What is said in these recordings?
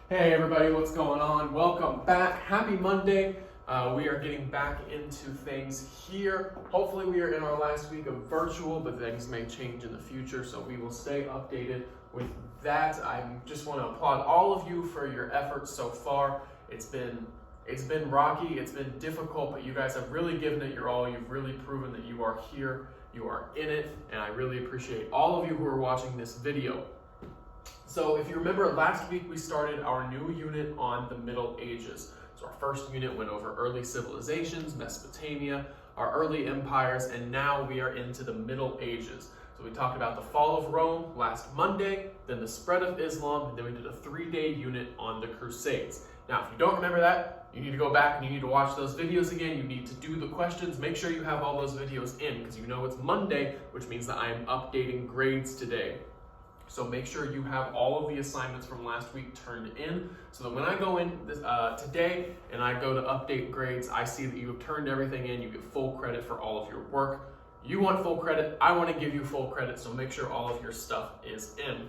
Hey everybody, what's going on? Welcome back. Happy Monday. We are getting back into things here. Hopefully we are in our last week of virtual, but things may change in the future, so we will stay updated with that. I just want to applaud all of you for your efforts so far. It's been rocky, it's been difficult, but you guys have really given it your all. You've really proven that you are here, you are in it, and I really appreciate all of you who are watching this video. So if you remember, last week we started our new unit on the Middle Ages. So our first unit went over early civilizations, Mesopotamia, our early empires, and now we are into the Middle Ages. So we talked about the fall of Rome last Monday, then the spread of Islam, and then we did a 3-day unit on the Crusades. Now, if you don't remember that, you need to go back and you need to watch those videos again. You need to do the questions. Make sure you have all those videos in, because you know it's Monday, which means that I am updating grades today. So make sure you have all of the assignments from last week turned in, so that when I go in today and I go to update grades, I see that you have turned everything in. You get full credit for all of your work. You want full credit, I want to give you full credit, so make sure all of your stuff is in.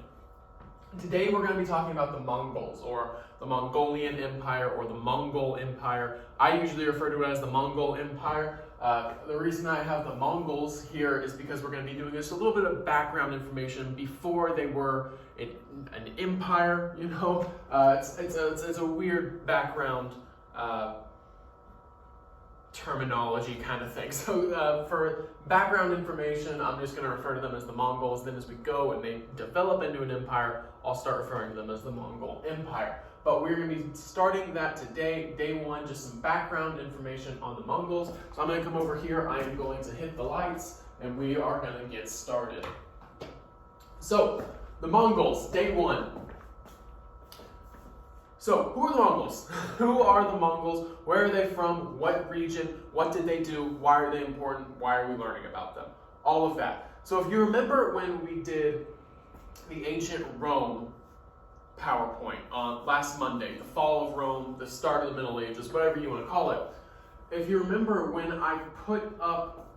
Today we're going to be talking about the Mongols, or the Mongolian Empire, or the Mongol Empire. I usually refer to it as the Mongol Empire. The reason I have the Mongols here is because we're going to be doing just a little bit of background information before they were an empire. You know, it's a weird background terminology kind of thing. So for background information, I'm just going to refer to them as the Mongols. Then as we go and they develop into an empire, I'll start referring to them as the Mongol Empire. But we're going to be starting that today, day one, just some background information on the Mongols. So I'm going to come over here, I am going to hit the lights, and we are going to get started. So, the Mongols, day one. So, who are the Mongols? Who are the Mongols? Where are they from? What region? What did they do? Why are they important? Why are we learning about them? All of that. So if you remember when we did the ancient Rome PowerPoint on last Monday, the fall of Rome, the start of the Middle Ages, whatever you want to call it. If you remember when I put up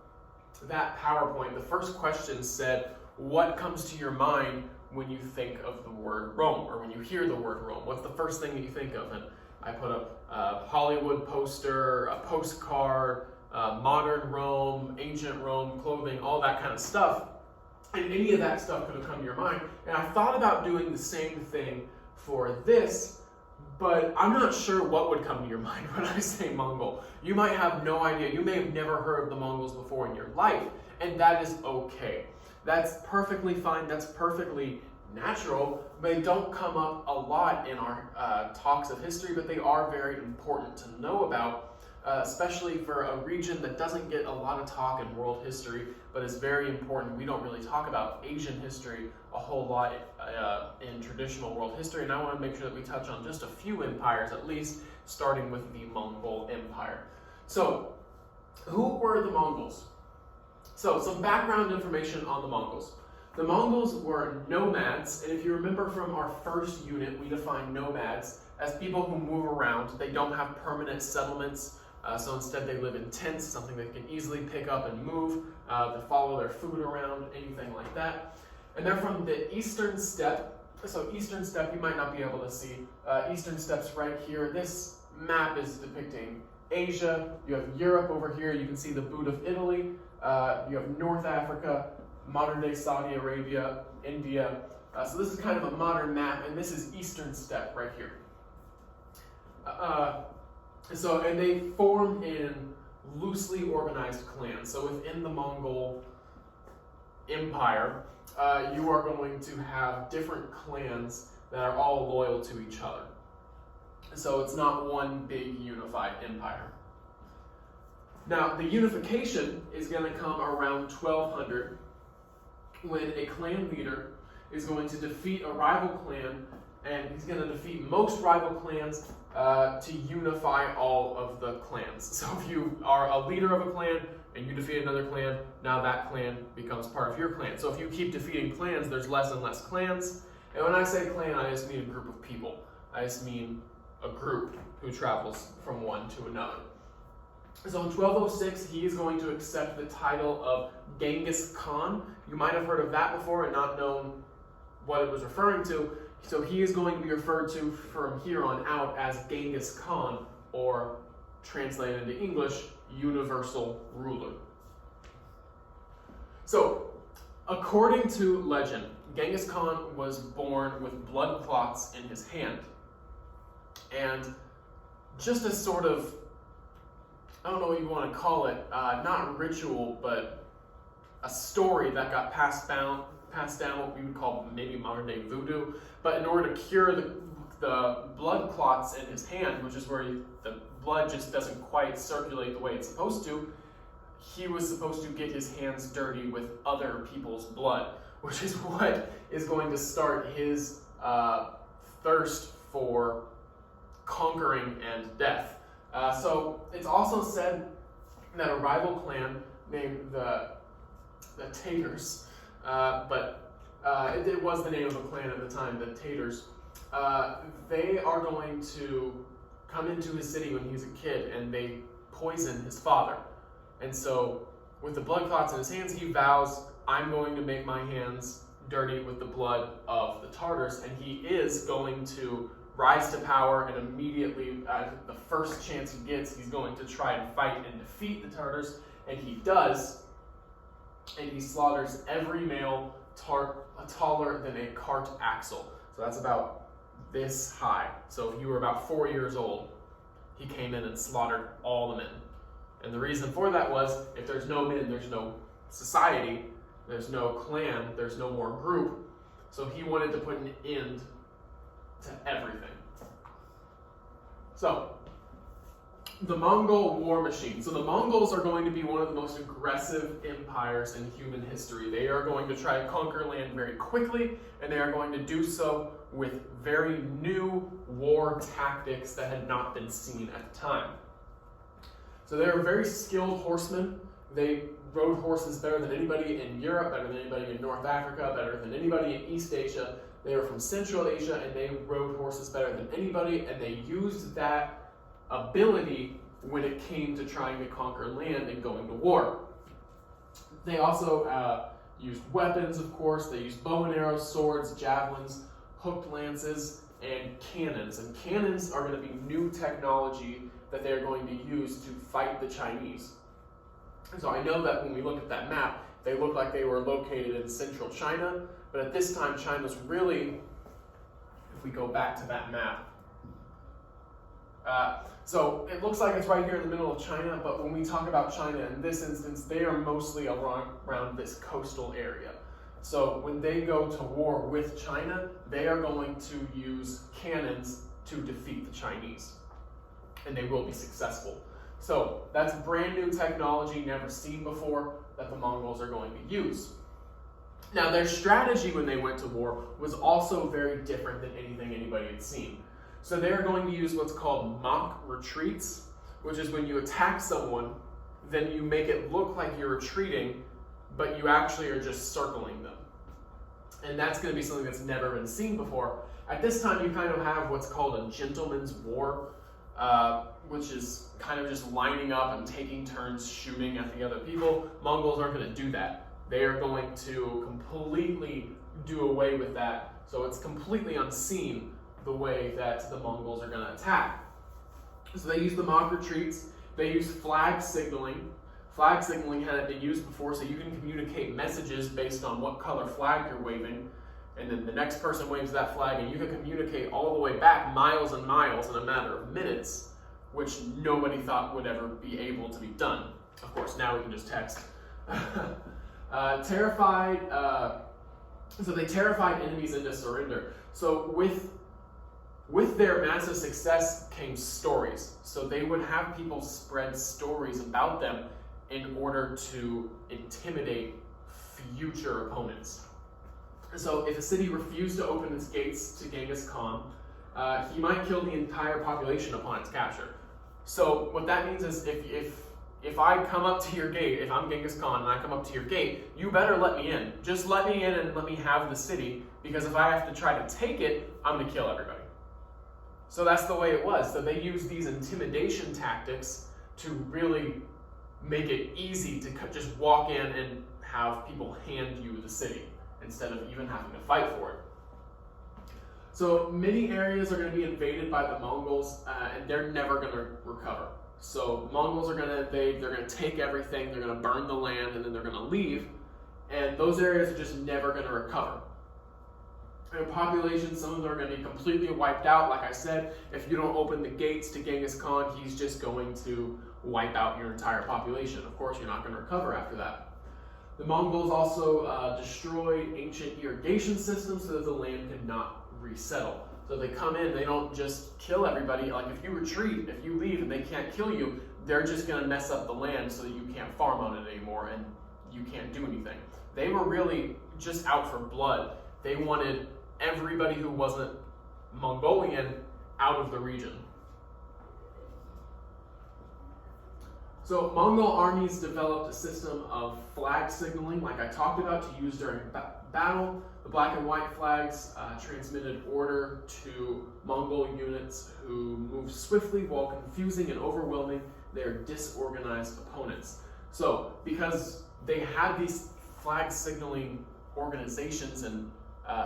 that PowerPoint, the first question said, what comes to your mind when you think of the word Rome, or when you hear the word Rome? What's the first thing that you think of? And I put up a Hollywood poster, a postcard, modern Rome, ancient Rome, clothing, all that kind of stuff. And any of that stuff could have come to your mind. And I thought about doing the same thing for this, but I'm not sure what would come to your mind when I say Mongol. You might have no idea. You may have never heard of the Mongols before in your life, and that is okay. That's perfectly fine. That's perfectly natural. They don't come up a lot in our talks of history, but they are very important to know about. Especially for a region that doesn't get a lot of talk in world history, but is very important. We don't really talk about Asian history a whole lot in traditional world history, and I want to make sure that we touch on just a few empires, at least, starting with the Mongol Empire. So, who were the Mongols? So, some background information on the Mongols. The Mongols were nomads, and if you remember from our first unit, we defined nomads as people who move around. They don't have permanent settlements. So instead they live in tents, something they can easily pick up and move, to follow their food around, anything like that. And they're from the Eastern Steppe. So Eastern Steppe, you might not be able to see. Eastern Steppe's right here. This map is depicting Asia. You have Europe over here. You can see the boot of Italy. You have North Africa, modern day Saudi Arabia, India. So this is kind of a modern map, and this is Eastern Steppe right here. And they form in loosely organized clans. So within the Mongol Empire, you are going to have different clans that are all loyal to each other. So it's not one big unified empire. Now, the unification is going to come around 1200, when a clan leader is going to defeat a rival clan, and he's going to defeat most rival clans to unify all of the clans. So if you are a leader of a clan and you defeat another clan, now that clan becomes part of your clan. So if you keep defeating clans, there's less and less clans. And when I say clan, I just mean a group of people. I just mean a group who travels from one to another. So in 1206, he is going to accept the title of Genghis Khan. You might have heard of that before and not known what it was referring to. So he is going to be referred to from here on out as Genghis Khan, or translated into English, universal ruler. So, according to legend, Genghis Khan was born with blood clots in his hand. And just a sort of, I don't know what you want to call it, not ritual, but a story that got passed down, what we would call maybe modern day voodoo. But in order to cure the blood clots in his hand, which is where the blood just doesn't quite circulate the way it's supposed to, he was supposed to get his hands dirty with other people's blood, which is what is going to start his thirst for conquering and death. So it's also said that a rival clan named the Tatars, but it was the name of a clan at the time, the Tatars, they are going to come into his city when he was a kid, and they poison his father. And so with the blood clots in his hands, he vows, I'm going to make my hands dirty with the blood of the Tartars, and he is going to rise to power, and immediately, the first chance he gets, he's going to try and fight and defeat the Tartars, and he does, and he slaughters every male taller than a cart axle. So that's about this high. So if you were about 4 years old, he came in and slaughtered all the men. And the reason for that was, if there's no men, there's no society, there's no clan, there's no more group. So he wanted to put an end to everything. So, the Mongol war machine. So the Mongols are going to be one of the most aggressive empires in human history. They are going to try to conquer land very quickly, and they are going to do so with very new war tactics that had not been seen at the time. So they are very skilled horsemen. They rode horses better than anybody in Europe, better than anybody in North Africa, better than anybody in East Asia. They were from Central Asia, and they rode horses better than anybody, and they used that ability when it came to trying to conquer land and going to war. They also used weapons, of course. They used bow and arrows, swords, javelins, hooked lances, and cannons. And cannons are going to be new technology that they're going to use to fight the Chinese. So I know that when we look at that map, they look like they were located in central China, but at this time, China's really, if we go back to that map, so it looks like it's right here in the middle of China, but when we talk about China in this instance, they are mostly around this coastal area. So when they go to war with China, they are going to use cannons to defeat the Chinese, and they will be successful. So that's brand new technology, never seen before, that the Mongols are going to use. Now their strategy when they went to war was also very different than anything anybody had seen. So they're going to use what's called mock retreats, which is when you attack someone, then you make it look like you're retreating, but you actually are just circling them. And that's going to be something that's never been seen before. At this time, you kind of have what's called a gentleman's war, which is kind of just lining up and taking turns shooting at the other people. Mongols aren't going to do that. They are going to completely do away with that. So it's completely unseen the way that the Mongols are going to attack. So they use the mock retreats. They use flag signaling. Flag signaling hadn't been used before, so you can communicate messages based on what color flag you're waving. And then the next person waves that flag, and you can communicate all the way back miles and miles in a matter of minutes, which nobody thought would ever be able to be done. Of course, now we can just text. So they terrified enemies into surrender. So with their massive success came stories. So they would have people spread stories about them in order to intimidate future opponents. So if a city refused to open its gates to Genghis Khan, he might kill the entire population upon its capture. So what that means is if I come up to your gate, if I'm Genghis Khan and I come up to your gate, you better let me in. Just let me in and let me have the city, because if I have to try to take it, I'm going to kill everybody. So that's the way it was. So they used these intimidation tactics to really make it easy to just walk in and have people hand you the city instead of even having to fight for it. So many areas are going to be invaded by the Mongols, and they're never going to recover. So Mongols are going to invade, they're going to take everything, they're going to burn the land, and then they're going to leave, and those areas are just never going to recover. And population, some of them are going to be completely wiped out. Like I said, if you don't open the gates to Genghis Khan, he's just going to wipe out your entire population. Of course, you're not going to recover after that. The Mongols also destroyed ancient irrigation systems so that the land could not resettle. So they come in, they don't just kill everybody. Like if you retreat, if you leave and they can't kill you, they're just going to mess up the land so that you can't farm on it anymore and you can't do anything. They were really just out for blood. They wanted everybody who wasn't Mongolian out of the region. So Mongol armies developed a system of flag signaling, like I talked about, to use during battle. The black and white flags transmitted order to Mongol units who moved swiftly while confusing and overwhelming their disorganized opponents. So because they had these flag signaling organizations and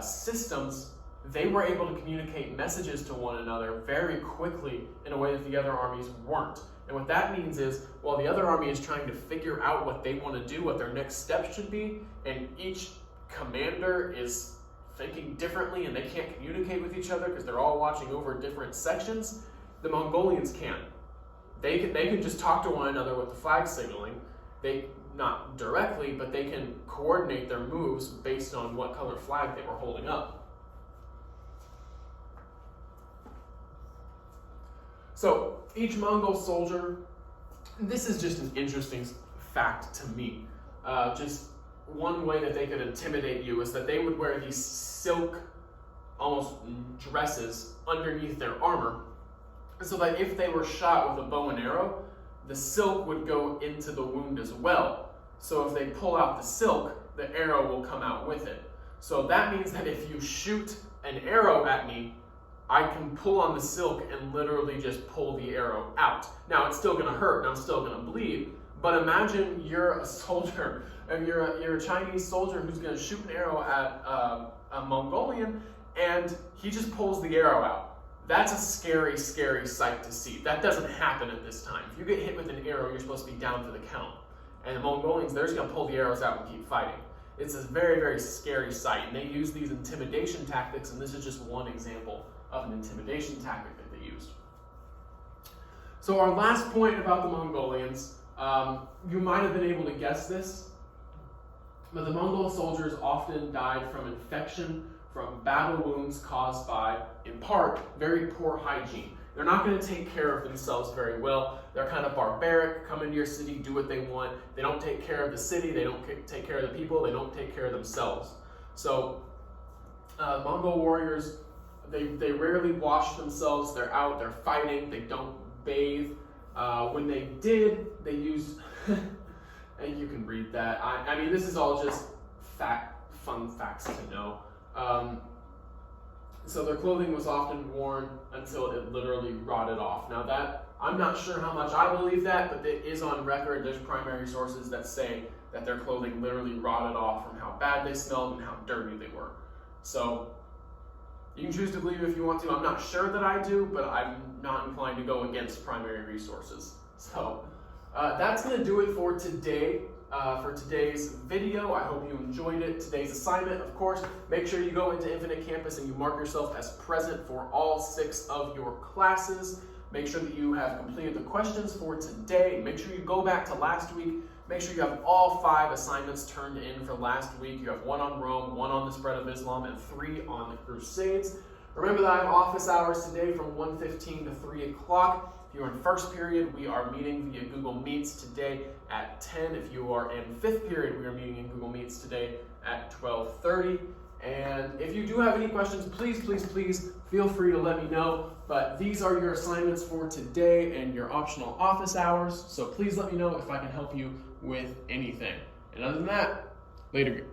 systems, they were able to communicate messages to one another very quickly in a way that the other armies weren't. And what that means is, while the other army is trying to figure out what they want to do, what their next step should be, and each commander is thinking differently and they can't communicate with each other because they're all watching over different sections, the Mongolians can. They can just talk to one another with the flag signaling. They, not directly, but they can coordinate their moves based on what color flag they were holding up. So each Mongol soldier, this is just an interesting fact to me. Just one way that they could intimidate you is that they would wear these silk, almost dresses underneath their armor, so that if they were shot with a bow and arrow, the silk would go into the wound as well. So if they pull out the silk, the arrow will come out with it. So that means that if you shoot an arrow at me, I can pull on the silk and literally just pull the arrow out. Now it's still going to hurt and I'm still going to bleed, but imagine you're a soldier, and you're a Chinese soldier who's going to shoot an arrow at a Mongolian, and he just pulls the arrow out. That's a scary, scary sight to see. That doesn't happen at this time. If you get hit with an arrow, you're supposed to be down for the count. And the Mongolians, they're just going to pull the arrows out and keep fighting. It's a very, very scary sight, and they use these intimidation tactics, and this is just one example of an intimidation tactic that they used. So our last point about the Mongolians, you might have been able to guess this, but the Mongol soldiers often died from infection, from battle wounds caused by, in part, very poor hygiene. They're not going to take care of themselves very well. They're kind of barbaric, come into your city, do what they want. They don't take care of the city, they don't take care of the people, they don't take care of themselves. So Mongol warriors, they rarely wash themselves. They're out, they're fighting, they don't bathe. When they did, they used, and you can read that. I mean, this is all just fun facts to know. So their clothing was often worn until it literally rotted off. Now that, I'm not sure how much I believe that, but it is on record. There's primary sources that say that their clothing literally rotted off from how bad they smelled and how dirty they were. So you can choose to believe if you want to. I'm not sure that I do, but I'm not inclined to go against primary resources. So that's going to do it for today. For today's video. I hope you enjoyed it. Today's assignment, of course, make sure you go into Infinite Campus and you mark yourself as present for all 6 of your classes. Make sure that you have completed the questions for today. Make sure you go back to last week. Make sure you have all 5 assignments turned in for last week. You have 1 on Rome, 1 on the spread of Islam, and 3 on the Crusades. Remember that I have office hours today from 1:15 to 3 o'clock. If you're in first period, we are meeting via Google Meets today at 10. If you are in 5th period, we are meeting in Google Meets today at 12:30. And if you do have any questions, please feel free to let me know. But these are your assignments for today and your optional office hours. So please let me know if I can help you with anything. And other than that, later.